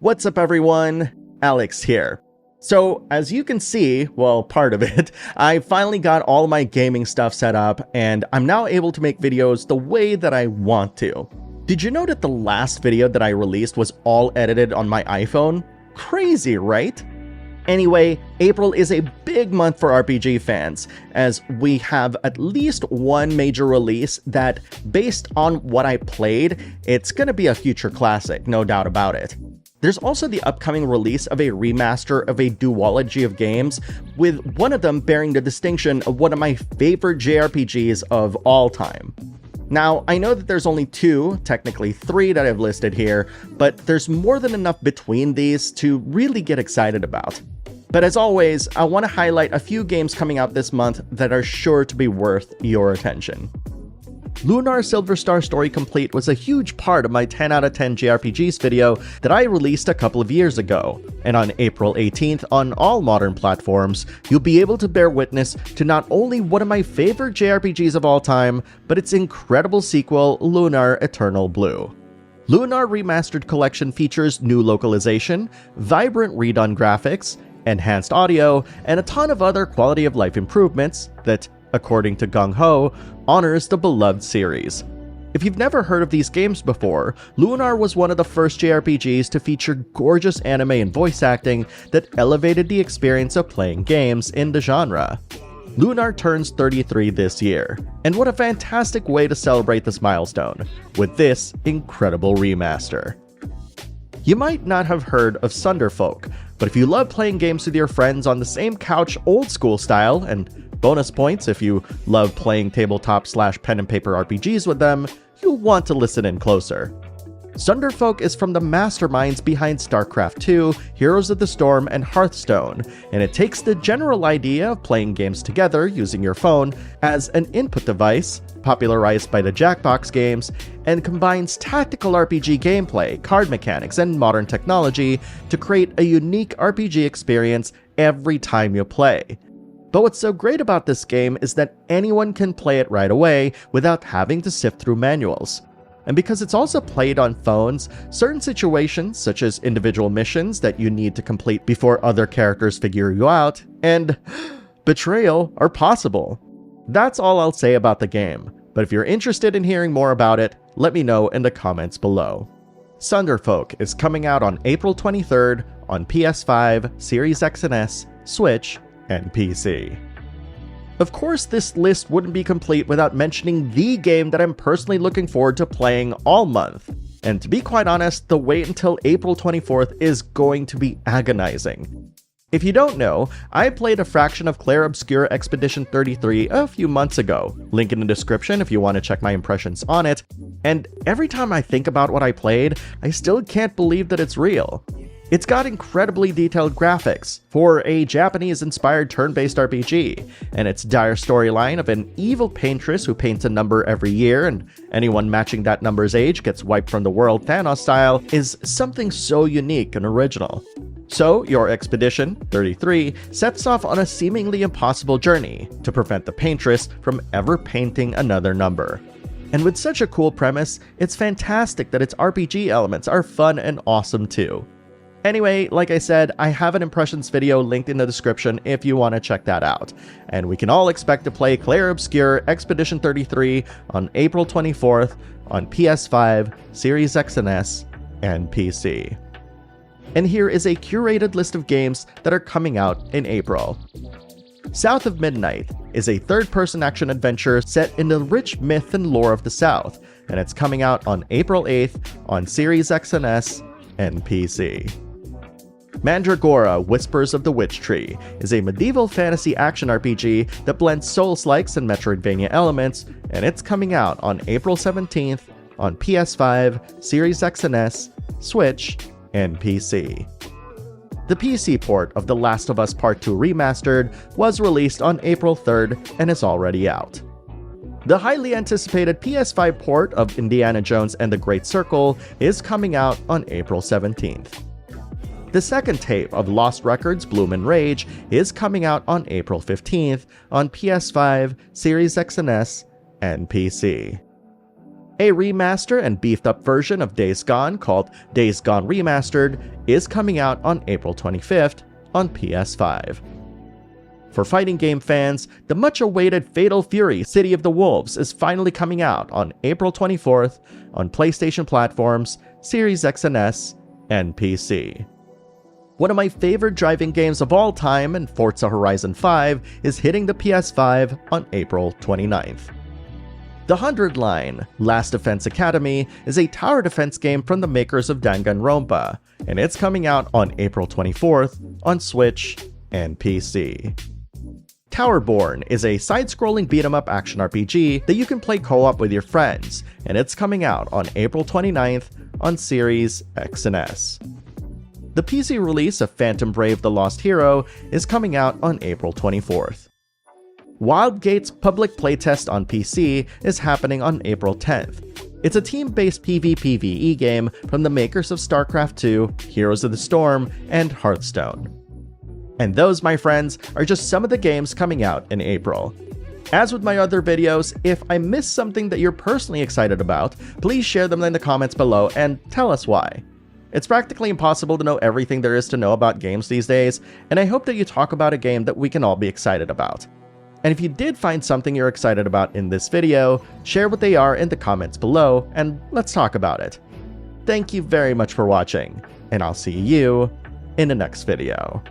What's up everyone? Alex here. So as you can see, well, part of it, I finally got all my gaming stuff set up and I'm now able to make videos the way that I want to. Did you know that the last video that I released was all edited on my iPhone? Crazy, right? Anyway, April is a big month for RPG fans, as we have at least one major release that, based on what I played, it's gonna be a future classic, no doubt about it. There's also the upcoming release of a remaster of a duology of games, with one of them bearing the distinction of one of my favorite JRPGs of all time. Now, I know that there's only two, technically three that I've listed here, but there's more than enough between these to really get excited about. But as always, I want to highlight a few games coming out this month that are sure to be worth your attention. Lunar Silver Star Story Complete was a huge part of my 10 out of 10 JRPGs video that I released a couple of years ago, and on April 18th on all modern platforms, you'll be able to bear witness to not only one of my favorite JRPGs of all time, but its incredible sequel, Lunar Eternal Blue. Lunar Remastered Collection features new localization, vibrant redone graphics, enhanced audio, and a ton of other quality of life improvements that, according to Gung Ho, honors the beloved series. If you've never heard of these games before, Lunar was one of the first JRPGs to feature gorgeous anime and voice acting that elevated the experience of playing games in the genre. Lunar turns 33 this year, and what a fantastic way to celebrate this milestone, with this incredible remaster. You might not have heard of Sunderfolk, but if you love playing games with your friends on the same couch old school style, and bonus points if you love playing tabletop/pen and paper RPGs with them, you'll want to listen in closer. Sunderfolk is from the masterminds behind StarCraft 2, Heroes of the Storm, and Hearthstone, and it takes the general idea of playing games together using your phone as an input device, popularized by the Jackbox games, and combines tactical RPG gameplay, card mechanics, and modern technology to create a unique RPG experience every time you play. But what's so great about this game is that anyone can play it right away without having to sift through manuals. And because it's also played on phones, certain situations, such as individual missions that you need to complete before other characters figure you out, and betrayal are possible. That's all I'll say about the game, but if you're interested in hearing more about it, let me know in the comments below. Sunderfolk is coming out on April 23rd on PS5, Series X and S, Switch, and PC. Of course, this list wouldn't be complete without mentioning the game that I'm personally looking forward to playing all month. And to be quite honest, the wait until April 24th is going to be agonizing. If you don't know, I played a fraction of Clair Obscur Expedition 33 a few months ago, link in the description if you want to check my impressions on it, and every time I think about what I played, I still can't believe that it's real. It's got incredibly detailed graphics for a Japanese-inspired turn-based RPG, and its dire storyline of an evil paintress who paints a number every year and anyone matching that number's age gets wiped from the world Thanos style is something so unique and original. So, your Expedition 33 sets off on a seemingly impossible journey to prevent the paintress from ever painting another number. And with such a cool premise, it's fantastic that its RPG elements are fun and awesome too. Anyway, like I said, I have an impressions video linked in the description if you want to check that out. And we can all expect to play Clair Obscur Expedition 33 on April 24th on PS5, Series X and S, and PC. And here is a curated list of games that are coming out in April. South of Midnight is a third-person action adventure set in the rich myth and lore of the South, and it's coming out on April 8th on Series X and S and PC. Mandragora Whispers of the Witch Tree is a medieval fantasy action RPG that blends Souls-likes and Metroidvania elements, and it's coming out on April 17th on PS5, Series X and S, Switch, and PC. The PC port of The Last of Us Part 2 Remastered was released on April 3rd and is already out. The highly anticipated PS5 port of Indiana Jones and the Great Circle is coming out on April 17th. The second tape of Lost Records Bloom and Rage is coming out on April 15th on PS5, Series X and S, and PC. A remaster and beefed up version of Days Gone called Days Gone Remastered is coming out on April 25th on PS5. For fighting game fans, the much-awaited Fatal Fury City of the Wolves is finally coming out on April 24th on PlayStation platforms, Series X and S, and PC. One of my favorite driving games of all time, and Forza Horizon 5, is hitting the PS5 on April 29th. The 100 Line, Last Defense Academy, is a tower defense game from the makers of Danganronpa, and it's coming out on April 24th on Switch and PC. Towerborn is a side-scrolling beat-em-up action RPG that you can play co-op with your friends, and it's coming out on April 29th on Series X and S. The PC release of Phantom Brave: The Lost Hero is coming out on April 24th. Wildgate's public playtest on PC is happening on April 10th. It's a team-based PvPvE game from the makers of StarCraft II, Heroes of the Storm, and Hearthstone. And those, my friends, are just some of the games coming out in April. As with my other videos, if I missed something that you're personally excited about, please share them in the comments below and tell us why. It's practically impossible to know everything there is to know about games these days, and I hope that you talk about a game that we can all be excited about. And if you did find something you're excited about in this video, share what they are in the comments below, and let's talk about it. Thank you very much for watching, and I'll see you in the next video.